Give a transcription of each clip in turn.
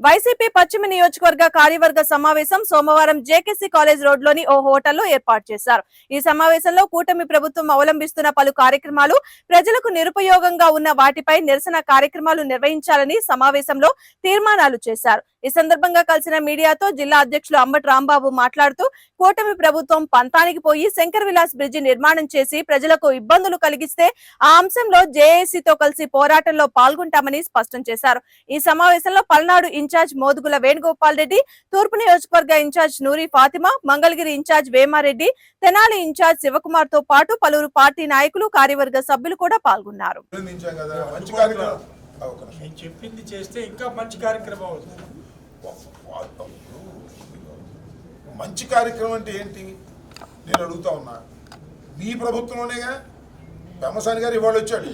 YCP పశ్చిమ నియోజకవర్గ కార్యవర్గ సమావేశం సోమవారం జేకేసీ కాలేజ్ రోడ్ లోని ఓ హోటల్లో ఏర్పాటు చేశారు. ఈ సమావేశంలో కూటమి ప్రభుత్వం అవలంబిస్తున్న పలు కార్యక్రమాలు, ప్రజలకు నిరుపయోగంగా ఉన్న వాటిపై నిరసన కార్యక్రమాలు నిర్వహించాలని సమావేశంలో తీర్మానాలు చేశారు. ఈ సందర్భంగా కలిసిన మీడియాతో జిల్లా అధ్యక్షులు అంబటి రాంబాబు మాట్లాడుతూ, కూటమి ప్రభుత్వం పంతానికి పోయి శంకర్ విలాస్ బ్రిడ్జి నిర్మాణం చేసి ప్రజలకు ఇబ్బందులు కలిగిస్తే ఆ అంశంలో జేఏసీతో కలిసి పోరాటంలో పాల్గొంటామని స్పష్టం చేశారు. ఈ సమావేశంలో పల్నాడు ఇన్ఛార్జ్ మోదుగుల వేణుగోపాల్ రెడ్డి, తూర్పు నియోజకవర్గ ఇన్ఛార్జ్ నూరి ఫాతిమా, మంగళగిరి ఇన్ఛార్జ్ వేమారెడ్డి, తెనాలి ఇన్ఛార్జ్ శివకుమార్ తో పాటు పలువురు పార్టీ నాయకులు, కార్యవర్గ సభ్యులు కూడా పాల్గొన్నారు. చెప్పింది చేస్తే ఇంకా మంచి కార్యక్రమం అవుతుంది. మంచి కార్యక్రమం అంటే ఏంటి నేను అడుగుతా ఉన్నా. మీ ప్రభుత్వంలోనేగా పెమ్మసాని గారు ఇవాళ వచ్చాడు.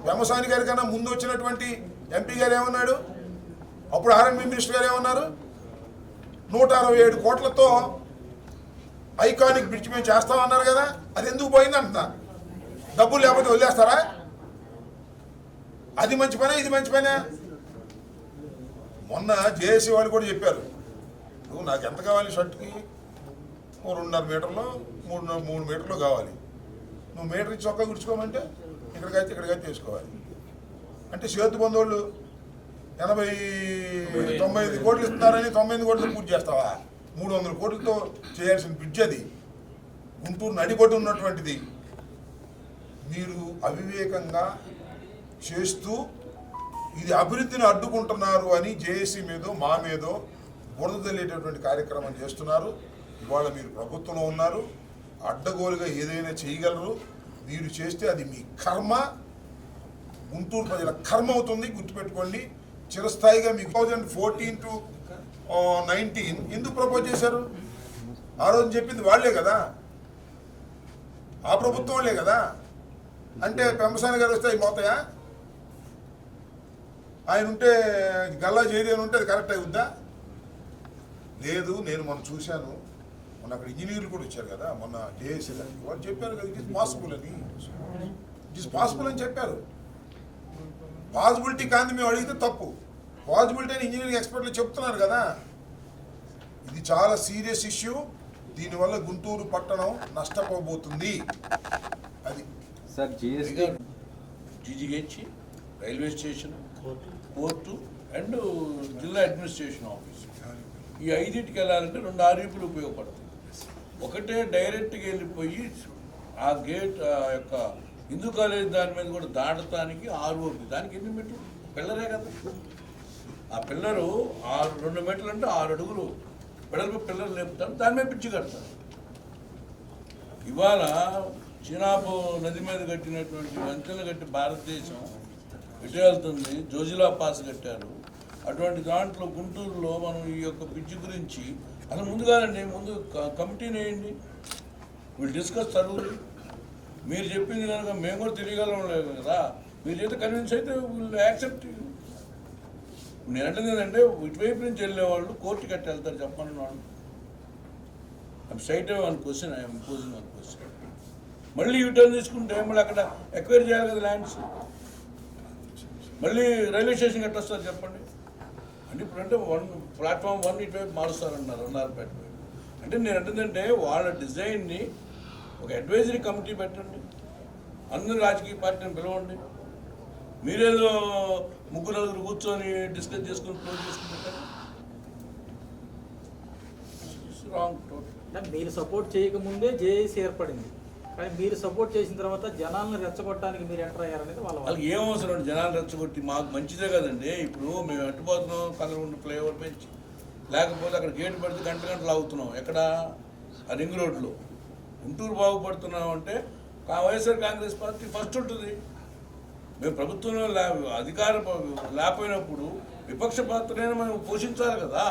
పెమ్మసాని గారి కన్నా ముందు వచ్చినటువంటి ఎంపీ గారు ఏమన్నాడు, అప్పుడు ఆర్ఎండ్బి మినిస్టర్ గారు ఏమన్నారు, 167 కోట్లతో ఐకానిక్ బ్రిడ్జ్ మేము చేస్తామన్నారు కదా, అది ఎందుకు పోయింది అంటున్నా. డబ్బులు లేకపోతే వదిలేస్తారా? అది మంచి పనే, ఇది మంచి పనే. మొన్న జేఏసీ వాళ్ళు కూడా చెప్పారు, నువ్వు నాకు ఎంత కావాలి షర్ట్కి, 2.5 మీటర్లో 3 మీటర్లు కావాలి, నువ్వు మీటర్ ఇచ్చి చొక్కా గుర్చుకోమంటే ఇక్కడికైతే తీసుకోవాలి అంటే చేతు బంధువులు 95 కోట్లు ఇస్తున్నారని 98 కోట్లు పూర్తి చేస్తావా? 300 కోట్లతో చేయాల్సిన బ్రిడ్జ్ అది, గుంటూరు నడిబొడ్డు ఉన్నటువంటిది. మీరు అవివేకంగా చేస్తూ ఇది అభివృద్ధిని అడ్డుకుంటున్నారు అని జేఏసీ మీదో మా మీదో బురద తల్లేటటువంటి కార్యక్రమం చేస్తున్నారు. ఇవాళ మీరు ప్రభుత్వంలో ఉన్నారు, అడ్డగోలుగా ఏదైనా చేయగలరు. మీరు చేస్తే అది మీ కర్మ, గుంటూరు ప్రజల కర్మ అవుతుంది, గుర్తుపెట్టుకోండి. చిరస్థాయిగా మీకు 2014 to 19 ఎందుకు ప్రపోజ్ చేశారు? ఆ రోజు చెప్పింది వాళ్లే కదా, ఆ ప్రభుత్వం వాళ్ళే కదా. అంటే పెమ్మసాని గారు వస్తే అవి పోతాయా? ఆయన ఉంటే గల్లా చేరి అని ఉంటే అది కరెక్ట్ అవుద్దా? లేదు. నేను మొన్న చూశాను, మొన్న అక్కడ ఇంజనీర్లు కూడా వచ్చారు కదా, మొన్న జేఏసీ వాళ్ళు చెప్పారు కదా, ఇట్ ఈస్ పాసిబుల్ అని. ఇట్ ఈస్ పాసిబుల్ అని చెప్పారు. పాసిబిలిటీ కాదు మేము అడిగితే తప్పు, పాసిబిలిటీ అని ఇంజనీరింగ్ ఎక్స్పర్ట్లు చెప్తున్నారు కదా. ఇది చాలా సీరియస్ ఇష్యూ. దీనివల్ల గుంటూరు పట్టణం నష్టపోబోతుంది. అది sir GGH, railway station, court and జిల్లా అడ్మినిస్ట్రేషన్ ఆఫీస్, ఈ 5టికి వెళ్ళాలంటే 2 ఆర్యూపీలు ఉపయోగపడుతుంది. ఒకటే డైరెక్ట్గా వెళ్ళిపోయి ఆ గేట్ యొక్క హిందూ కాలేజ్ దాని మీద కూడా దాటడానికి ఆర్ఓపి, దానికి ఎన్ని మీటర్లు? పిల్లరే కదా. ఆ పిల్లరు 2 మీటర్లు అంటే 6 అడుగులు పిల్లలు లేపుతారు, దాని మీద పిచ్చి కడతారు. ఇవాళ చినాబు నది మీద కట్టినటువంటి వంతెనలు కట్టి భారతదేశం ఎటు వెళ్తుంది, జోజిలా పాస్ కట్టారు. అటువంటి దాంట్లో గుంటూరులో మనం ఈ యొక్క బ్రిడ్జ్ గురించి అసలు ముందుగానండి, ముందు కమిటీని వేయండి, వీళ్ళు డిస్కస్ చదువులు. మీరు చెప్పింది కనుక మేము కూడా తెలియగలం లేదు కదా, మీరు చేస్తే కన్విన్స్ అయితే వీళ్ళు యాక్సెప్ట్. నేను అంటే ఏంటంటే ఇటువైపు నుంచి వెళ్ళేవాళ్ళు కోర్టు కట్టి వెళ్తారు చెప్పండి వాళ్ళు. Site one question, I'm posing one question. మళ్ళీ యూటర్న్ తీసుకుంటే మళ్ళీ అక్కడ ఎక్వైర్ చేయాలి కదా ల్యాండ్స్, మళ్ళీ రైల్వే స్టేషన్ కట్టొస్తారు చెప్పండి. అంటే ఇప్పుడంటే ప్లాట్ఫామ్ 1 ఇటువైపు మారుస్తారన్నారు అన్నారపేట. అంటే నేను అంటుందంటే వాళ్ళ డిజైన్ని ఒక అడ్వైజరీ కమిటీ పెట్టండి, అందరూ రాజకీయ పార్టీని పిలవండి. మీరేదో 3-4 కూర్చొని డిస్కస్ చేసుకుని క్లోజ్ చేసుకుంటారు. Wrong total. మీరు సపోర్ట్ చేయకముందే జేఏసీ ఏర్పడింది, కానీ మీరు సపోర్ట్ చేసిన తర్వాత జనాలను రెచ్చగొట్టడానికి మీరు ఎంటర్ అయ్యారనేది వాళ్ళకి ఏం అవసరం అండి. జనాలు రెచ్చగొట్టి మాకు మంచిదే కదండి. ఇప్పుడు మేము ఎట్టుపోతున్నాం కలగొండ ఫ్లైఓవర్ పెంచి, లేకపోతే అక్కడ గేట్ పెడితే గంటలు ఆగుతున్నాం. ఎక్కడ? ఆ రింగ్ రోడ్లో. గుంటూరు బాగుపడుతున్నాం అంటే వైఎస్ఆర్ కాంగ్రెస్ పార్టీ ఫస్ట్ ఉంటుంది. మేము ప్రభుత్వంలో అధికారం లేకపోయినప్పుడు విపక్ష పాత్రనే మనం పోషించాలి కదా.